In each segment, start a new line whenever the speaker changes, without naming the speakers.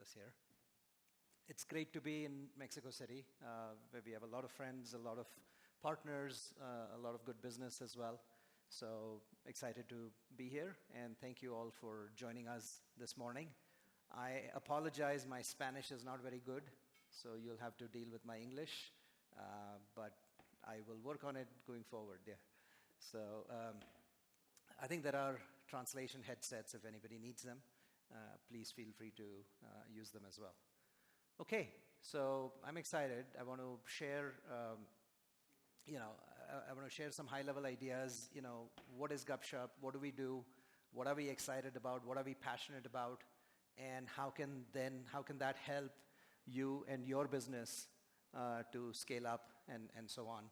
this here. It's great to be in Mexico City, where we have a lot of friends, a lot of partners, a lot of good business as well. So excited to be here, and thank you all for joining us this morning. I apologize, my Spanish is not very good, so you'll have to deal with my English, but I will work on it going forward, yeah. So I think there are translation headsets if anybody needs them. Please feel free to use them as well. Okay, so I'm excited. I want to share, I want to share some high-level ideas. What is Gupshup? What do we do? What are we excited about? What are we passionate about? And how can that help you and your business to scale up and so on,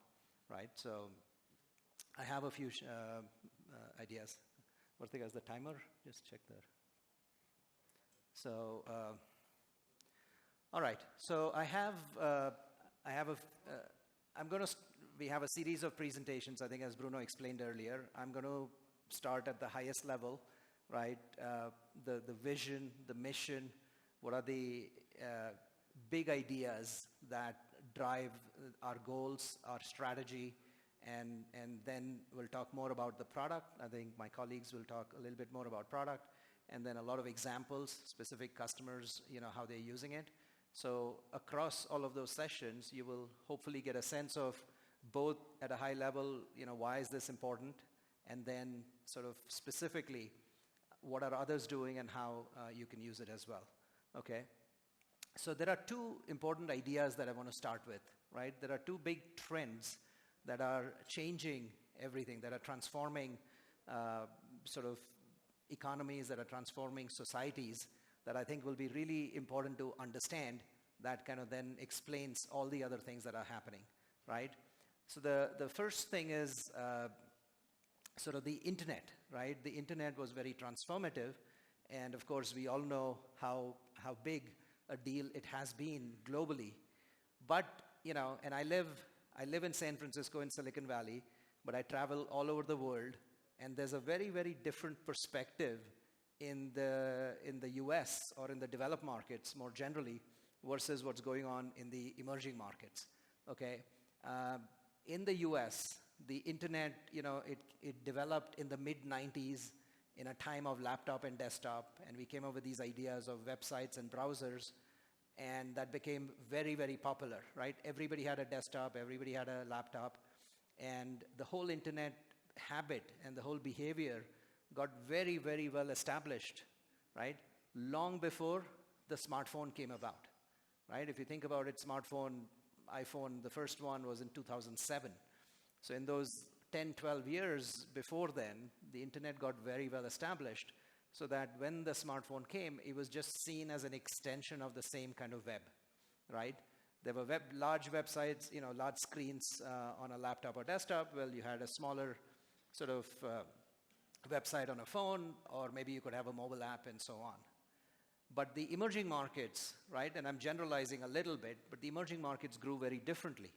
right? So I have a few ideas. What's the timer? Just check there. So, all right. So we have a series of presentations. I think as Bruno explained earlier, I'm going to start at the highest level, right? The vision, the mission. What are the big ideas that drive our goals, our strategy, and then we'll talk more about the product. I think my colleagues will talk a little bit more about product, and then a lot of examples, specific customers, how they're using it. So across all of those sessions, you will hopefully get a sense of both at a high level, why is this important, and then sort of specifically, what are others doing and how you can use it as well, okay? So there are two important ideas that I want to start with, right? There are two big trends that are changing everything, that are transforming sort of economies, that are transforming societies, that I think will be really important to understand, that kind of then explains all the other things that are happening, right? So the first thing is sort of the internet, right? The internet was very transformative, and of course we all know how big a deal it has been globally. But, and I live in San Francisco in Silicon Valley, but I travel all over the world, and there's a very, very different perspective in the US or in the developed markets more generally versus what's going on in the emerging markets, okay? In the US, the internet, it developed in the mid-90s in a time of laptop and desktop, and we came up with these ideas of websites and browsers, and that became very, very popular, right? Everybody had a desktop, everybody had a laptop, and the whole internet habit and the whole behavior got very, very well established, right? Long before the smartphone came about, right? If you think about it, iPhone, the first one was in 2007. So in those 10, 12 years before then, the internet got very well established, so that when the smartphone came, it was just seen as an extension of the same kind of web, right? There were large websites, large screens on a laptop or desktop. Well, you had a smaller sort of website on a phone, or maybe you could have a mobile app and so on. But the emerging markets, right, and I'm generalizing a little bit, but the emerging markets grew very differently.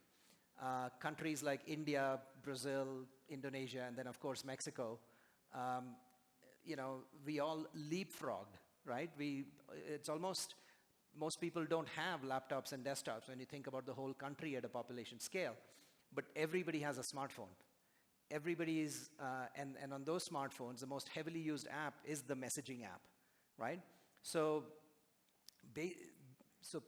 Countries like India, Brazil, Indonesia, and then of course Mexico, we all leapfrogged, right? It's almost, most people don't have laptops and desktops when you think about the whole country at a population scale, but everybody has a smartphone. Everybody is, and on those smartphones, the most heavily used app is the messaging app, right? So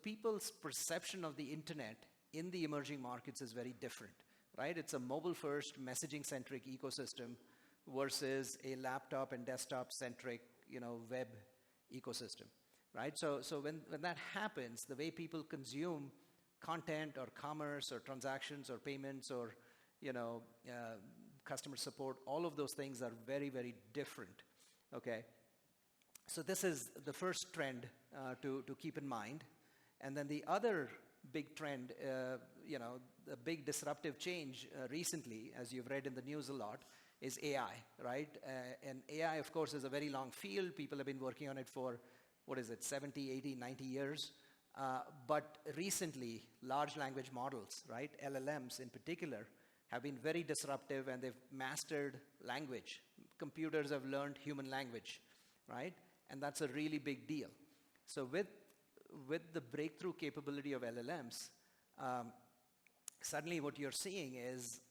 people's perception of the internet in the emerging markets is very different, right? It's a mobile-first, messaging-centric ecosystem versus a laptop and desktop-centric, web ecosystem, right? So when that happens, the way people consume content or commerce or transactions or payments or customer support, all of those things are very, very different, okay? So this is the first trend to keep in mind. And then the other big trend, the big disruptive change recently, as you've read in the news a lot, is AI, right? And AI, of course, is a very long field. People have been working on it for, 70, 80, 90 years. But recently, large language models, right, LLMs in particular, have been very disruptive, and they've mastered language. Computers have learned human language, right? And that's a really big deal. So with with the breakthrough capability of LLMs, suddenly what you're seeing is,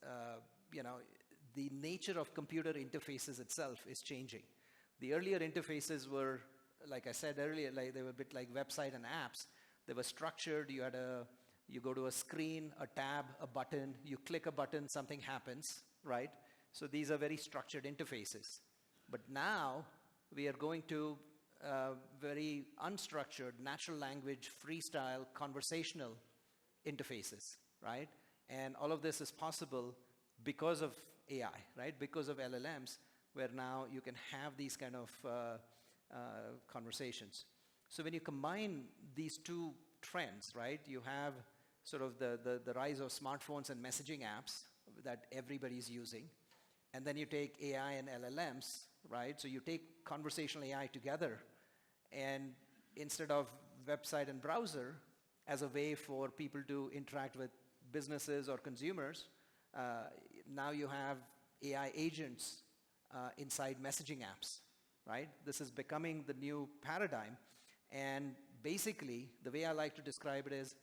the nature of computer interfaces itself is changing. The earlier interfaces were, like I said earlier, like they were a bit like website and apps. They were structured. You go to a screen, a tab, a button. You click a button, something happens, right? So these are very structured interfaces. But now we are going to very unstructured, natural language, freestyle, conversational interfaces, right? And all of this is possible because of AI, right? Because of LLMs, where now you can have these kind of conversations. So when you combine these two trends, right, you have sort of the rise of smartphones and messaging apps that everybody's using. And then you take AI and LLMs, right? So you take conversational AI together, and instead of website and browser as a way for people to interact with businesses or consumers, now you have AI agents inside messaging apps, right? This is becoming the new paradigm. And basically, the way I like to describe it is,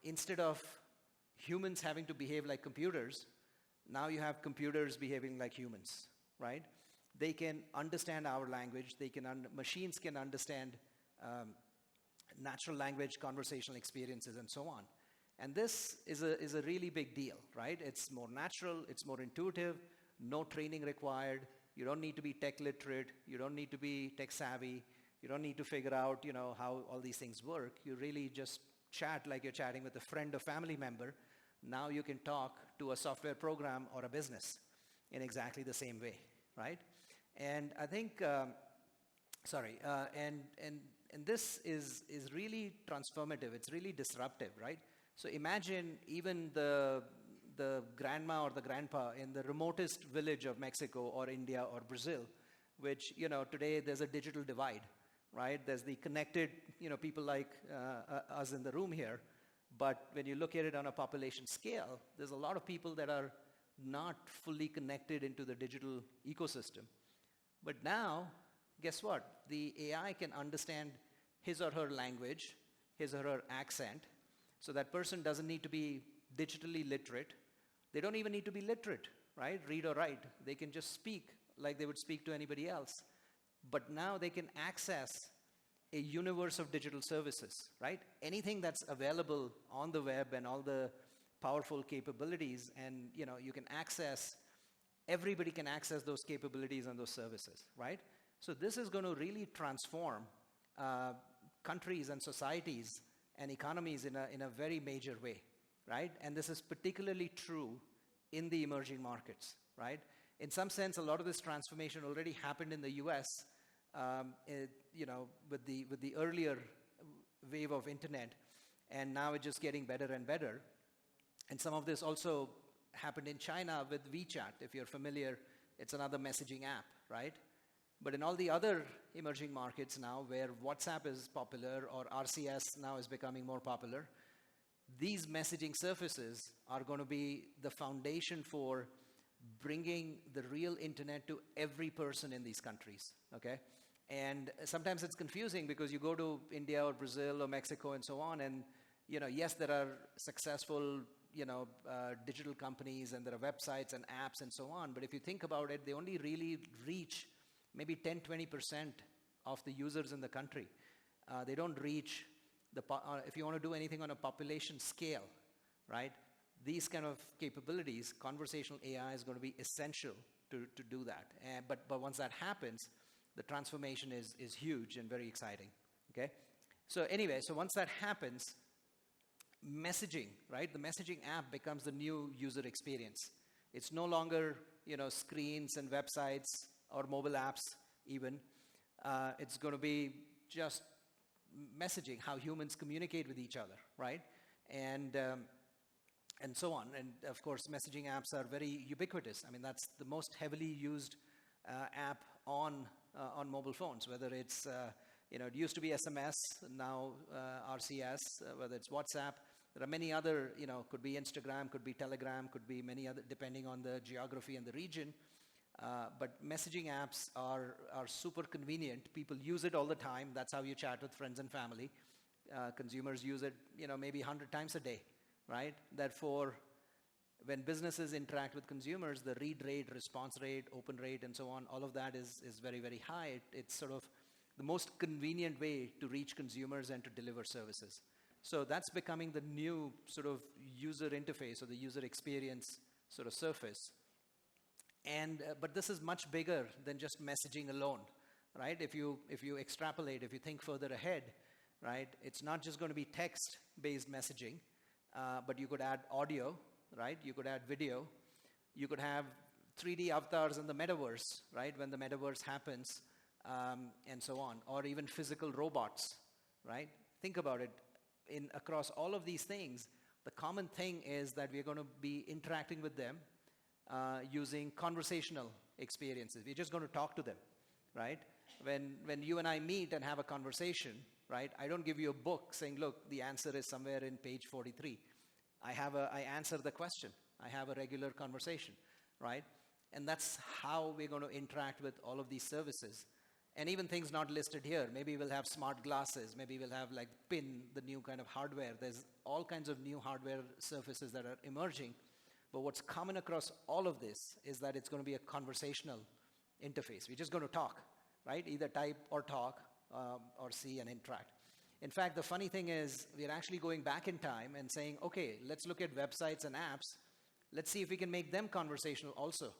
instead of humans having to behave like computers, now you have computers behaving like humans, right? They can understand our language. Machines can understand natural language, conversational experiences, and so on. And this is a really big deal, right? It's more natural, it's more intuitive, no training required. You don't need to be tech literate. You don't need to be tech savvy. You don't need to figure out, how all these things work. You really just chat like you're chatting with a friend or family member. Now you can talk to a software program or a business in exactly the same way, right? And I think, and this is really transformative. It's really disruptive, right? So imagine even the grandma or the grandpa in the remotest village of Mexico or India or Brazil, which, today there's a digital divide, right? There's the connected, people like us in the room here. But when you look at it on a population scale, there's a lot of people that are not fully connected into the digital ecosystem. But now, guess what? The AI can understand his or her language, his or her accent. So that person doesn't need to be digitally literate. They don't even need to be literate, right? Read or write. They can just speak like they would speak to anybody else. But now they can access a universe of digital services, right? Anything that's available on the web and all the powerful capabilities, and you can access, everybody can access those capabilities and those services, right? So this is going to really transform countries and societies and economies in a very major way, right? And this is particularly true in the emerging markets, right? In some sense, a lot of this transformation already happened in the US, with the earlier wave of internet, and now it's just getting better and better. And some of this also happened in China with WeChat. If you're familiar, it's another messaging app, right? But in all the other emerging markets now, where WhatsApp is popular or RCS now is becoming more popular, these messaging surfaces are going to be the foundation for bringing the real internet to every person in these countries, okay? And sometimes it's confusing because you go to India or Brazil or Mexico and so on, and yes, there are successful digital companies and there are websites and apps and so on, but if you think about it, they only really reach maybe 10-20% of the users in the country. They don't reach if you want to do anything on a population scale, right? These kind of capabilities, conversational AI is going to be essential to do that. But once that happens, the transformation is huge and very exciting, okay? So anyway, so once that happens, messaging, right? The messaging app becomes the new user experience. It's no longer, screens and websites or mobile apps even. It's going to be just messaging, how humans communicate with each other, right? And so on. And of course, messaging apps are very ubiquitous. I mean, that's the most heavily used app on mobile phones, whether it's, it used to be SMS, now RCS, whether it's WhatsApp. There are many other, could be Instagram, could be Telegram, could be many other, depending on the geography and the region. But messaging apps are super convenient. People use it all the time. That's how you chat with friends and family. Consumers use it, maybe 100 times a day, right? Therefore, when businesses interact with consumers, the read rate, response rate, open rate, and so on, all of that is very, very high. It's sort of the most convenient way to reach consumers and to deliver services. So that's becoming the new sort of user interface or the user experience sort of surface. And but this is much bigger than just messaging alone, right? If you extrapolate, if you think further ahead, right, it's not just going to be text-based messaging, but you could add audio, right? You could add video. You could have 3D avatars in the metaverse, right? When the metaverse happens, and so on, or even physical robots, right? Think about it. Across all of these things, the common thing is that we're going to be interacting with them using conversational experiences. We're just going to talk to them, right? When you and I meet and have a conversation, right? I don't give you a book saying, look, the answer is somewhere in page 43. I answer the question. I have a regular conversation, right? And that's how we're going to interact with all of these services. And even things not listed here. Maybe we'll have smart glasses. Maybe we'll have like PIN, the new kind of hardware. There's all kinds of new hardware surfaces that are emerging. But what's common across all of this is that it's going to be a conversational interface. We're just going to talk, right? Either type or talk or see and interact. In fact, the funny thing is we're actually going back in time and saying, okay, let's look at websites and apps. Let's see if we can make them conversational also,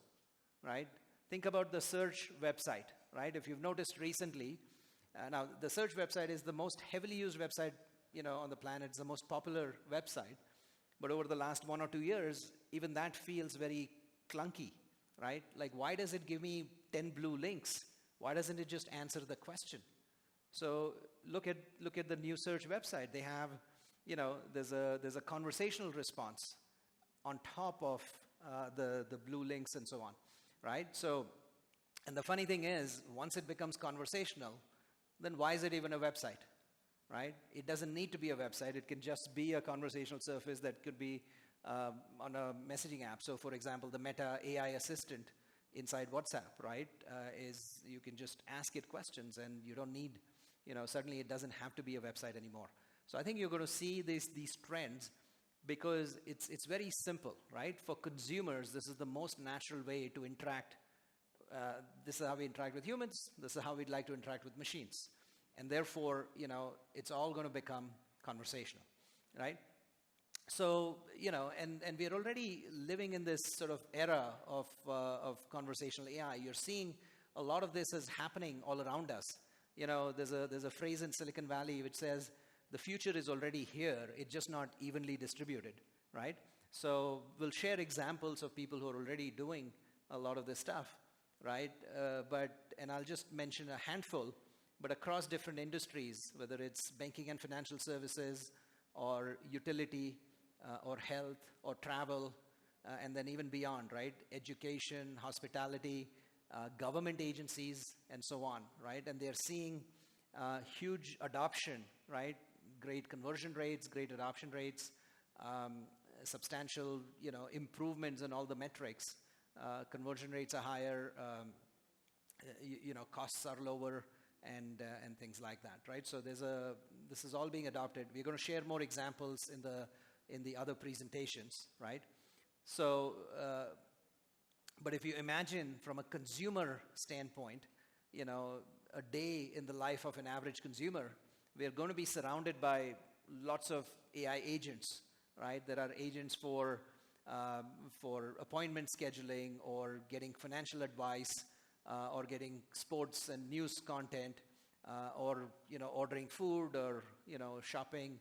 right? Think about the search website, right? If you've noticed recently, now the search website is the most heavily used website, on the planet. It's the most popular website. But over the last 1 or 2 years, even that feels very clunky, right? Like, why does it give me 10 blue links? Why doesn't it just answer the question? So look at the new search website. They have, there's a conversational response on top of the blue links and so on, right? So, and the funny thing is, once it becomes conversational, then why is it even a website, right? It doesn't need to be a website. It can just be a conversational surface that could be on a messaging app. So, for example, the Meta AI assistant inside WhatsApp, right, is you can just ask it questions and you don't need, suddenly it doesn't have to be a website anymore. So I think you're going to see these trends because it's very simple, right? For consumers, this is the most natural way to interact. This is how we interact with humans. This is how we'd like to interact with machines. And therefore, it's all going to become conversational, right? So, and we're already living in this sort of era of conversational AI. You're seeing a lot of this is happening all around us. There's a phrase in Silicon Valley which says, the future is already here, it's just not evenly distributed, right? So we'll share examples of people who are already doing a lot of this stuff, right? And I'll just mention a handful, but across different industries, whether it's banking and financial services, or utility, or health, or travel, and then even beyond, right? Education, hospitality, government agencies, and so on, right? And they're seeing huge adoption, right? Great conversion rates, great adoption rates, substantial, improvements in all the metrics. Conversion rates are higher, costs are lower, and things like that, right? So this is all being adopted. We're going to share more examples in the other presentations, right? So, but if you imagine from a consumer standpoint, a day in the life of an average consumer, we're going to be surrounded by lots of AI agents, right? There are agents for appointment scheduling or getting financial advice, or getting sports and news content, or ordering food or shopping,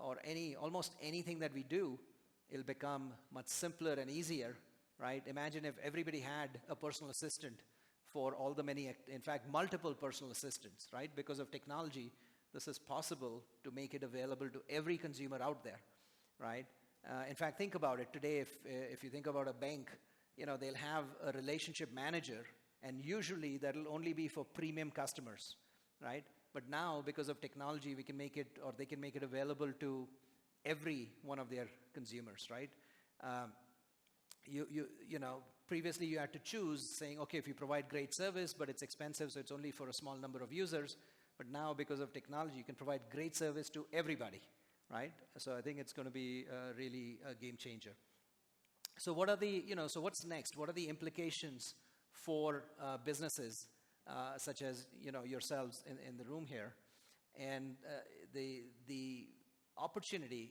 or almost anything that we do, it'll become much simpler and easier, right? Imagine if everybody had a personal assistant for all the many, in fact, multiple personal assistants, right? Because of technology, this is possible to make it available to every consumer out there, right? In fact, think about it. Today, if you think about a bank, they'll have a relationship manager, and usually that'll only be for premium customers, right? But now, because of technology, we can make it, or they can make it available to every one of their consumers, right? previously you had to choose, saying, okay, if you provide great service, but it's expensive, so it's only for a small number of users. But now, because of technology, you can provide great service to everybody, right? So I think it's going to be really a game changer. So what are the, so what's next? What are the implications for businesses such as, yourselves in the room here? And the opportunity,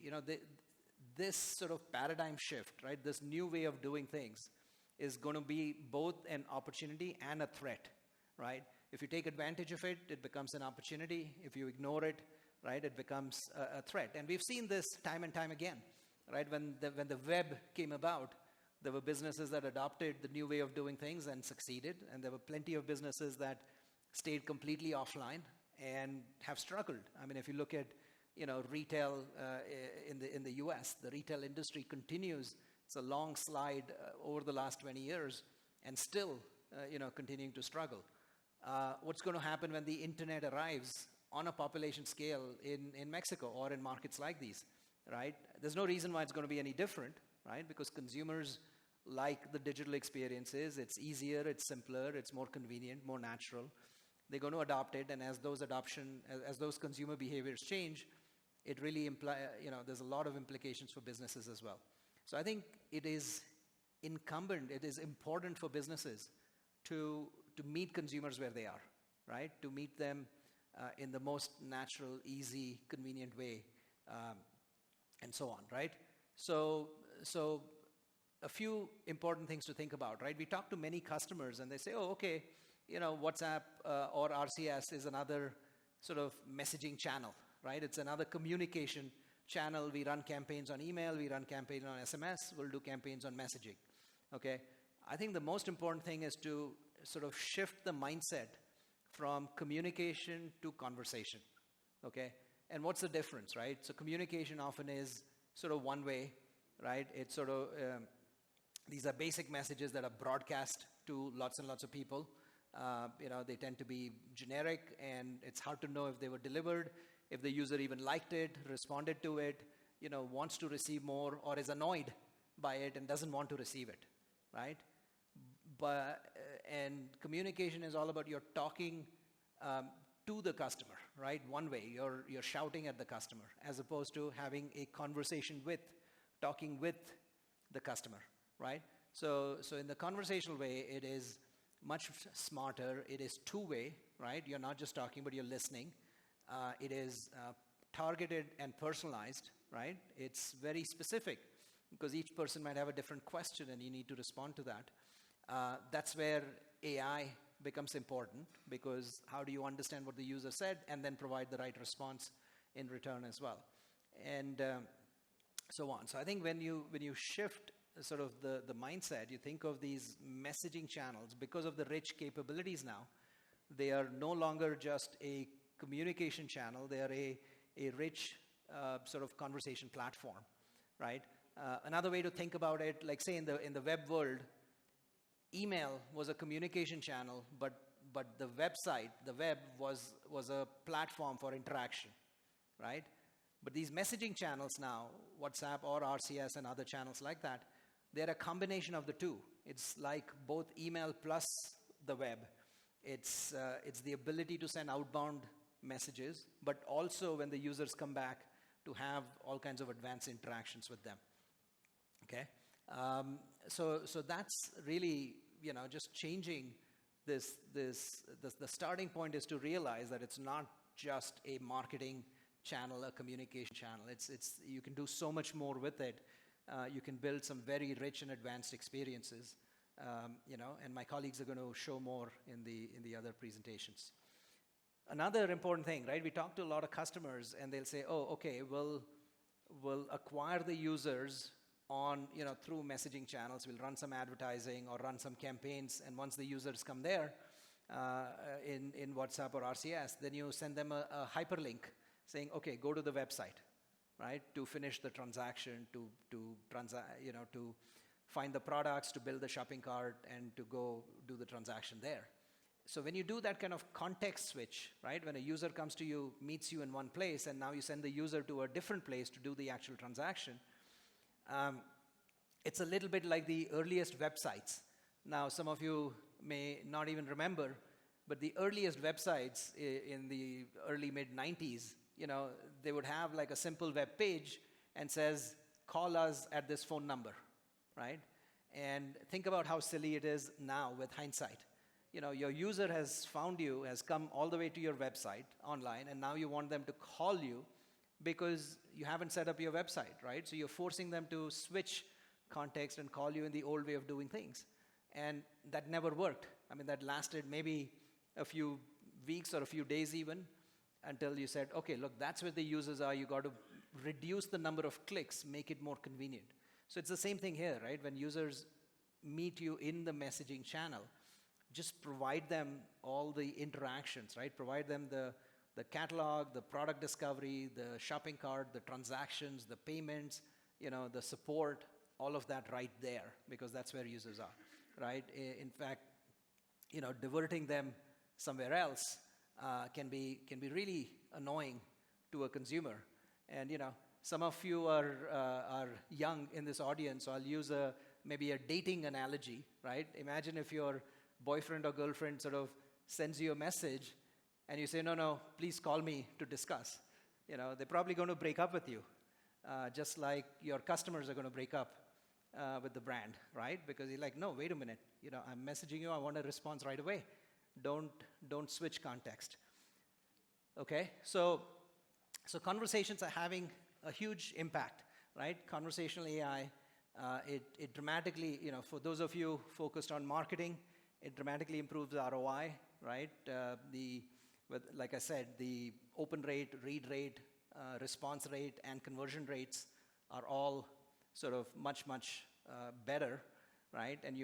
this sort of paradigm shift, right? This new way of doing things is going to be both an opportunity and a threat, right? If you take advantage of it, it becomes an opportunity. If you ignore it, right, it becomes a threat. And we've seen this time and time again, right? When the web came about, there were businesses that adopted the new way of doing things and succeeded, and there were plenty of businesses that stayed completely offline and have struggled. I mean, if you look at retail in the U.S., the retail industry continues. It's a long slide over the last 20 years, and still continuing to struggle. What's going to happen when the internet arrives on a population scale in Mexico or in markets like these, right? There's no reason why it's going to be any different, right? Because consumers like the digital experiences. It's easier, it's simpler, it's more convenient, more natural. They're going to adopt it, and as those consumer behaviors change, it really there's a lot of implications for businesses as well. So I think it is incumbent, it is important for businesses to meet consumers where they are, right? To meet them in the most natural, easy, convenient way, and so on, right? So a few important things to think about, right? We talk to many customers and they say, oh, okay, WhatsApp or RCS is another sort of messaging channel, right? It's another communication channel. We run campaigns on email, we run campaigns on SMS, we'll do campaigns on messaging, okay? I think the most important thing is to sort of shift the mindset from communication to conversation, okay? And what's the difference, right? So communication often is sort of one way, right? It's sort of, these are basic messages that are broadcast to lots and lots of people. They tend to be generic, and it's hard to know if they were delivered, if the user even liked it, responded to it, wants to receive more, or is annoyed by it and doesn't want to receive it, right? And communication is all about you're talking to the customer, right? One way, you're shouting at the customer, as opposed to having a conversation talking with the customer, right? So in the conversational way, it is much smarter. It is two-way, right? You're not just talking, but you're listening. It is targeted and personalized, right? It's very specific because each person might have a different question and you need to respond to that. That's where AI becomes important, because how do you understand what the user said and then provide the right response in return as well, and so on. So I think when you shift sort of the mindset, you think of these messaging channels, because of the rich capabilities now, they are no longer just a communication channel, they are a rich sort of conversation platform, right? Another way to think about it, like say in the web world, email was a communication channel, but the website, the web was a platform for interaction, right? But these messaging channels now, WhatsApp or RCS and other channels like that, they're a combination of the two. It's like both email plus the web. It's the ability to send outbound messages, but also when the users come back to have all kinds of advanced interactions with them. Okay, so that's really just changing this. The starting point is to realize that it's not just a marketing channel, a communication channel. It's you can do so much more with it. You can build some very rich and advanced experiences. And my colleagues are going to show more in the other presentations. Another important thing, right? We talk to a lot of customers, and they'll say, "Oh, okay, we'll acquire the users on through messaging channels. We'll run some advertising or run some campaigns, and once the users come there in WhatsApp or RCS, then you send them a hyperlink saying, okay, go to the website, right, to finish the transaction, to find the products, to build the shopping cart, and to go do the transaction there." So when you do that kind of context switch, right, when a user comes to you, meets you in one place, and now you send the user to a different place to do the actual transaction, it's a little bit like the earliest websites, Now, some of you may not even remember, but the earliest websites in the early mid-90s, they would have like a simple web page and says, call us at this phone number, right? And think about how silly it is now with hindsight. Your user has found you, has come all the way to your website online, and now you want them to call you because you haven't set up your website, right? So you're forcing them to switch context and call you in the old way of doing things. And that never worked. I mean, that lasted maybe a few weeks or a few days even, until you said, okay, look, that's where the users are. You got to reduce the number of clicks, make it more convenient. So it's the same thing here, right? When users meet you in the messaging channel, just provide them all the interactions, right? Provide them the catalog, the product discovery, the shopping cart, the transactions, the payments, the support, all of that right there, because that's where users are, right? In fact, diverting them somewhere else can be really annoying to a consumer. And some of you are young in this audience, so I'll use maybe a dating analogy, right? Imagine if your boyfriend or girlfriend sort of sends you a message and you say, no, please call me to discuss. They're probably going to break up with you, just like your customers are going to break up with the brand, right? Because you're like, no, wait a minute. I'm messaging you. I want a response right away. Don't switch context. Okay, so conversations are having a huge impact, right? Conversational AI, it dramatically, for those of you focused on marketing, it dramatically improves ROI, right? Like I said, the open rate, read rate, response rate, and conversion rates are all sort of much better, right? And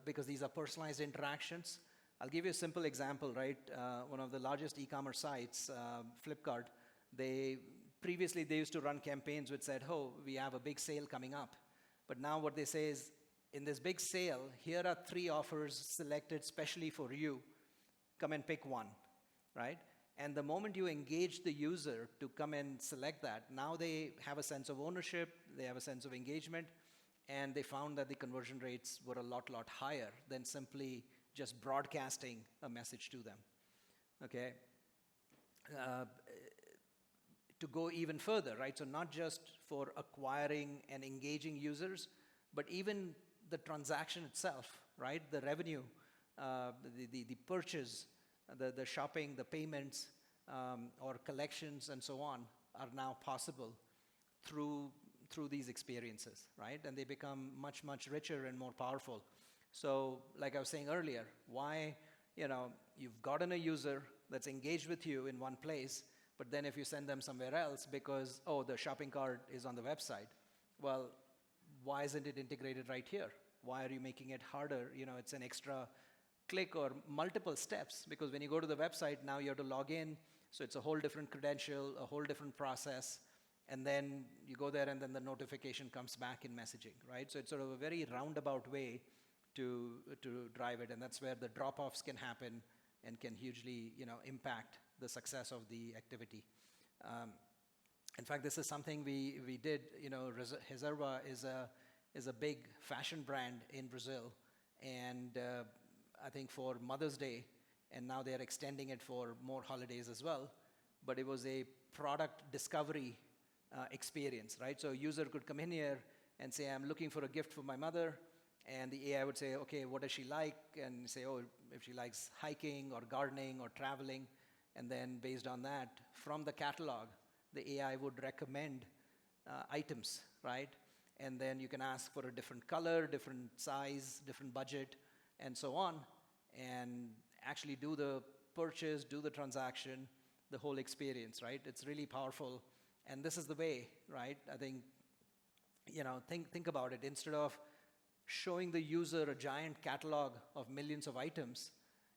because these are personalized interactions. I'll give you a simple example, right? One of the largest e-commerce sites, Flipkart, previously they used to run campaigns which said, oh, we have a big sale coming up. But now what they say is, in this big sale, here are 3 offers selected specially for you. Come and pick one, right? And the moment you engage the user to come and select that, now they have a sense of ownership, they have a sense of engagement, and they found that the conversion rates were a lot higher than simply just broadcasting a message to them, okay? To go even further, right? So not just for acquiring and engaging users, but even the transaction itself, right? The revenue, the purchase, the shopping, the payments, or collections and so on are now possible through these experiences, right? And they become much richer and more powerful. So like I was saying earlier, why, you've gotten a user that's engaged with you in one place, but then if you send them somewhere else because, oh, the shopping cart is on the website, well, why isn't it integrated right here? Why are you making it harder? It's an extra click or multiple steps, because when you go to the website, now you have to log in, so it's a whole different credential, a whole different process, and then you go there and then the notification comes back in messaging, right? So it's sort of a very roundabout way to drive it, and that's where the drop-offs can happen and can hugely, impact the success of the activity. In fact, this is something we did. Reserva is a big fashion brand in Brazil, and I think for Mother's Day, and now they're extending it for more holidays as well. But it was a product discovery experience, right? So a user could come in here and say, I'm looking for a gift for my mother, and the AI would say, okay, what does she like? And say, oh, if she likes hiking or gardening or traveling, and then based on that, from the catalog, the AI would recommend items, right? And then you can ask for a different color, different size, different budget, and so on, and actually do the purchase, do the transaction, the whole experience, right? It's really powerful, and this is the way, right? I think, think about it. Instead of showing the user a giant catalog of millions of items,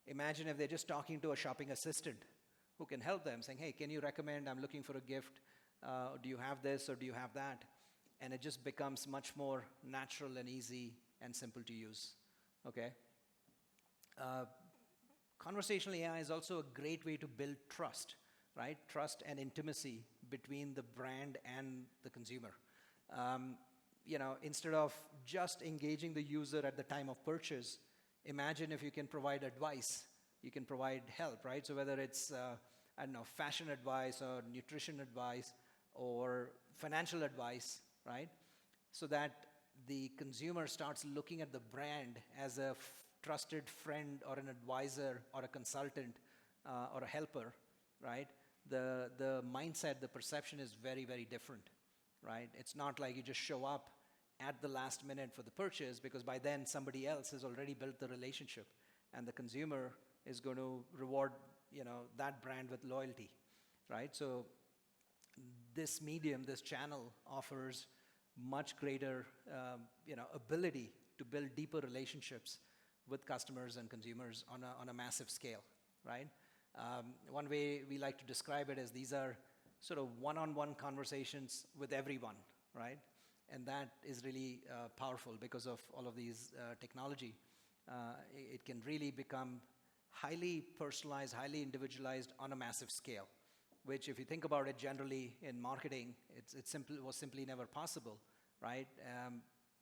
imagine if they're just talking to a shopping assistant who can help them, saying, hey, can you recommend, I'm looking for a gift, do you have this or do you have that? And it just becomes much more natural and easy and simple to use, okay? Conversational AI is also a great way to build trust, right? Trust and intimacy between the brand and the consumer. instead of just engaging the user at the time of purchase, imagine if you can provide advice, you can provide help, right? So whether it's, fashion advice or nutrition advice or financial advice, right? So that the consumer starts looking at the brand as a trusted friend or an advisor or a consultant or a helper, right? The mindset, the perception is very, very different, right? It's not like you just show up at the last minute for the purchase, because by then somebody else has already built the relationship, and the consumer is going to reward that brand with loyalty, right? So this medium, this channel offers much greater ability to build deeper relationships with customers and consumers on a massive scale, right? One way we like to describe it is these are sort of one-on-one conversations with everyone, right? And that is really powerful because of all of these technology. It can really become highly personalized, highly individualized on a massive scale, which if you think about it generally in marketing, it was simply never possible, right?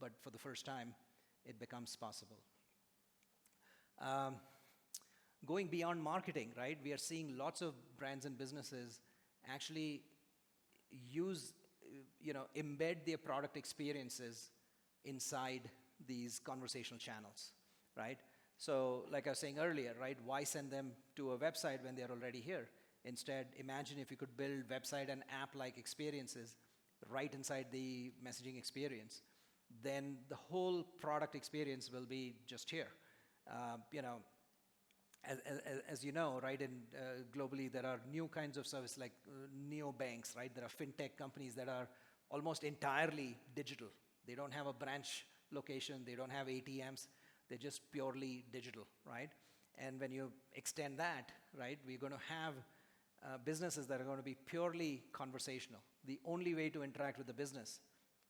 But for the first time, it becomes possible. Going beyond marketing, right? We are seeing lots of brands and businesses actually embed their product experiences inside these conversational channels, right? So like I was saying earlier, right? Why send them to a website when they're already here? Instead, imagine if you could build website and app-like experiences right inside the messaging experience. Then the whole product experience will be just here. As you know, right, globally there are new kinds of service like neobanks, right? There are fintech companies that are almost entirely digital. They don't have a branch location, they don't have ATMs, they're just purely digital, right? And when you extend that, right, we're going to have businesses that are going to be purely conversational. The only way to interact with the business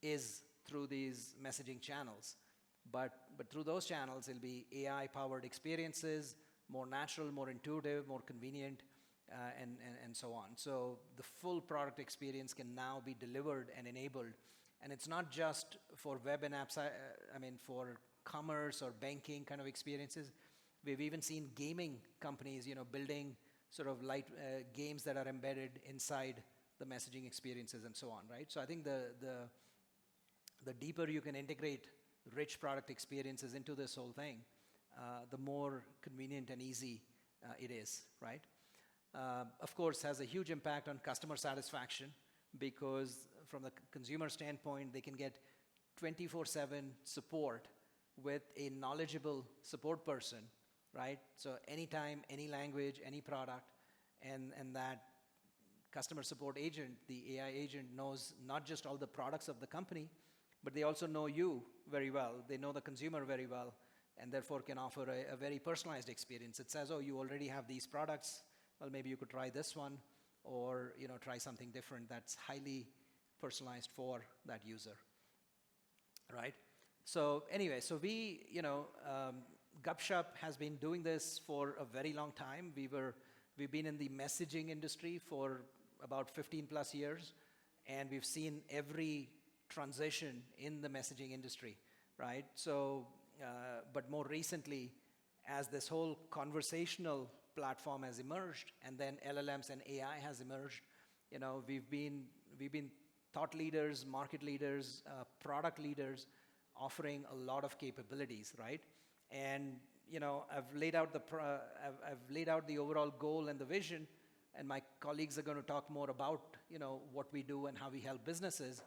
is through these messaging channels. But through those channels, it'll be AI-powered experiences, more natural, more intuitive, more convenient, and so on. So the full product experience can now be delivered and enabled. And it's not just for web and apps, for commerce or banking kind of experiences. We've even seen gaming companies, building sort of light games that are embedded inside the messaging experiences and so on, right? So I think the deeper you can integrate rich product experiences into this whole thing, the more convenient and easy it is, right? Of course, has a huge impact on customer satisfaction, because from the consumer standpoint, they can get 24/7 support with a knowledgeable support person, right? So anytime, any language, any product, and that customer support agent, the AI agent, knows not just all the products of the company, but they also know you very well. They know the consumer very well, and therefore can offer a very personalized experience. It says, oh, you already have these products, well, maybe you could try this one, or try something different that's highly personalized for that user, right? So anyway, so we, Gupshup has been doing this for a very long time. We've been in the messaging industry for about 15 plus years, and we've seen every transition in the messaging industry, right? So, but more recently, as this whole conversational platform has emerged, and then LLMs and AI has emerged, we've been thought leaders, market leaders, product leaders, offering a lot of capabilities, right? And I've laid out the overall goal and the vision, and my colleagues are going to talk more about what we do and how we help businesses.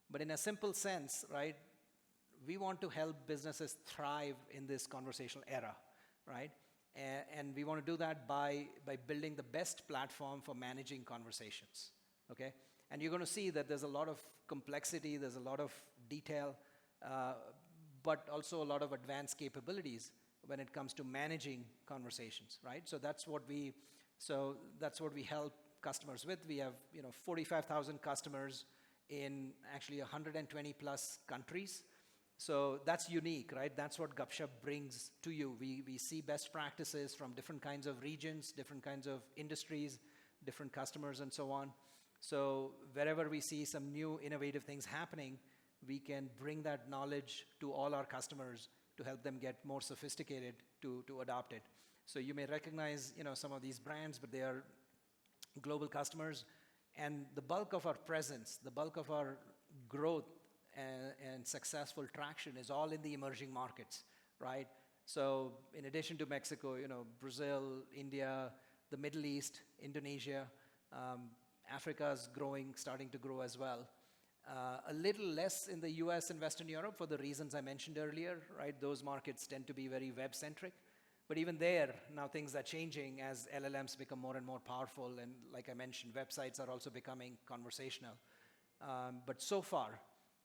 But in a simple sense, right, we want to help businesses thrive in this conversational era, right? And we want to do that by building the best platform for managing conversations, okay? And you're going to see that there's a lot of complexity, there's a lot of detail, but also a lot of advanced capabilities when it comes to managing conversations, right? So that's what we help customers with. We have 45,000 customers in actually 120 plus countries. So that's unique, right? That's what Gupshup brings to you. We see best practices from different kinds of regions, different kinds of industries, different customers, and so on. So wherever we see some new innovative things happening, we can bring that knowledge to all our customers to help them get more sophisticated to adopt it. So you may recognize, some of these brands, but they are global customers. And the bulk of our presence, the bulk of our growth and successful traction is all in the emerging markets, right? So in addition to Mexico, Brazil, India, the Middle East, Indonesia, Africa is growing, starting to grow as well. A little less in the US and Western Europe for the reasons I mentioned earlier, right? Those markets tend to be very web-centric. But even there, now things are changing as LLMs become more and more powerful. And like I mentioned, websites are also becoming conversational. But so far,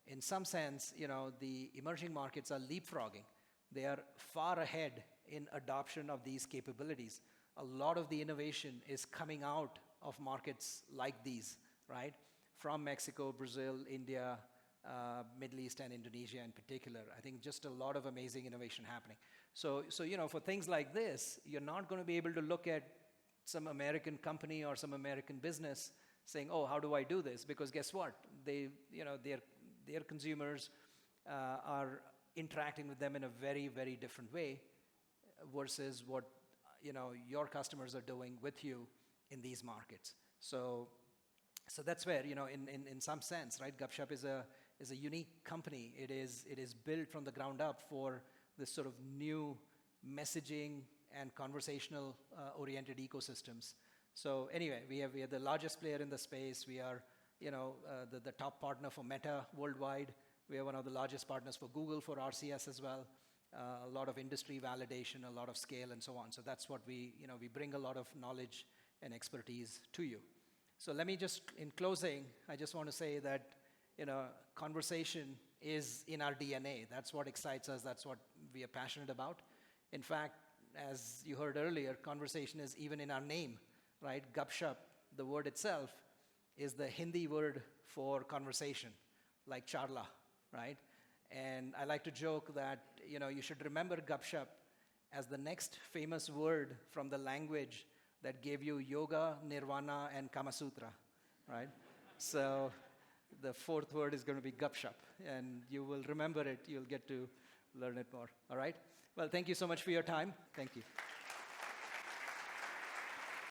in some sense, the emerging markets are leapfrogging. They are far ahead in adoption of these capabilities. A lot of the innovation is coming out of markets like these, right? From Mexico, Brazil, India, Middle East, and Indonesia in particular. I think just a lot of amazing innovation happening. So for things like this, you're not going to be able to look at some American company or some American business saying, oh, how do I do this? Because guess what? Their consumers are interacting with them in a very, very different way versus what your customers are doing with you in these markets. So that's where, in some sense, right, Gupshup is a unique company. It is built from the ground up for this sort of new messaging and conversational oriented ecosystems. So anyway, we are the largest player in the space. We are, the top partner for Meta worldwide. We are one of the largest partners for Google for RCS as well. A lot of industry validation, a lot of scale, and so on. So that's what we bring a lot of knowledge and expertise to you. So let me just, in closing, I just want to say that, conversation is in our DNA. That's what excites us. That's what we are passionate about. In fact, as you heard earlier, conversation is even in our name, right? Gupshup, the word itself, is the Hindi word for conversation, like charla, right? And I like to joke that, you should remember Gupshup as the next famous word from the language that gave you yoga, nirvana, and Kama Sutra, right? So the fourth word is going to be Gupshup, and you will remember it. You'll get to learn it more, all right? Well, thank you so much for your time. Thank you.